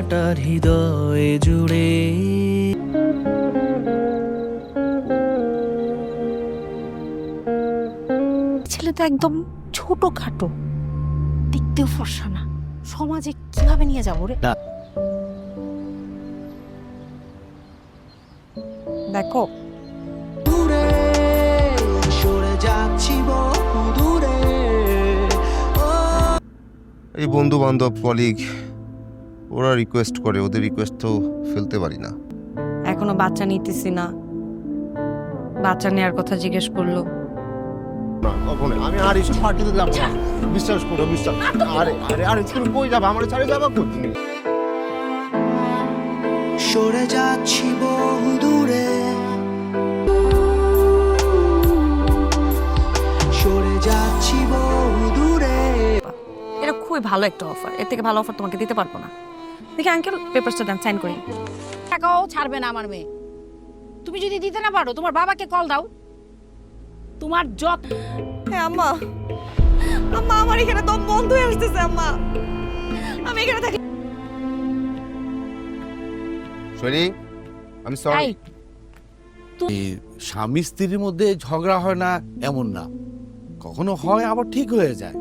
সারাটার হৃদয় জুড়ে। ছেলে তো একদম ছোটখাটো, দেখতেও ফর্সা না, সমাজে কিভাবে নিয়ে যাবো রে? দেখো দূরে সরে যাচ্ছি বহু দূরে। এই বন্ধু বান্ধব কলিগ ওরা রিকোয়েস্ট করে, ওদের রিকোয়েস্ট তো ফেলতে পারি না। এখনো বাচ্চা নিতেছি না, বাচ্চা নেওয়ার কথা জিজ্ঞেস করলো। না কখনো আমি আর এসব পার্টিতে যাব না, বিশ্বাস করো বিশ্বাস। আরে আরে আরে তুমি কই যাবা, আমার ছাড়ে যাবা কই তুমি? সরে যাচ্ছি বহু দূরে, সরে যাচ্ছি বহু দূরে। এটা খুবই ভালো একটা অফার, এর থেকে ভালো অফার তোমাকে দিতে পারবো না। দেখি আঙ্কেল, পেপারসটা দেন, সাইন করি। টাকাও ছাড়বে না আমার মেয়ে। তুমি যদি দিতে না পারো তোমার বাবাকে কল দাও। তোমার যত হ্যাঁ আম্মা, আম্মা আমার এখানে দম বন্ধ হয়ে আসতেছে আম্মা, আমি এখানে থাকি। সরি, আমি সরি। স্বামী স্ত্রীর মধ্যে ঝগড়া হয় না এমন না, কখনো হয় আবার ঠিক হয়ে যায়।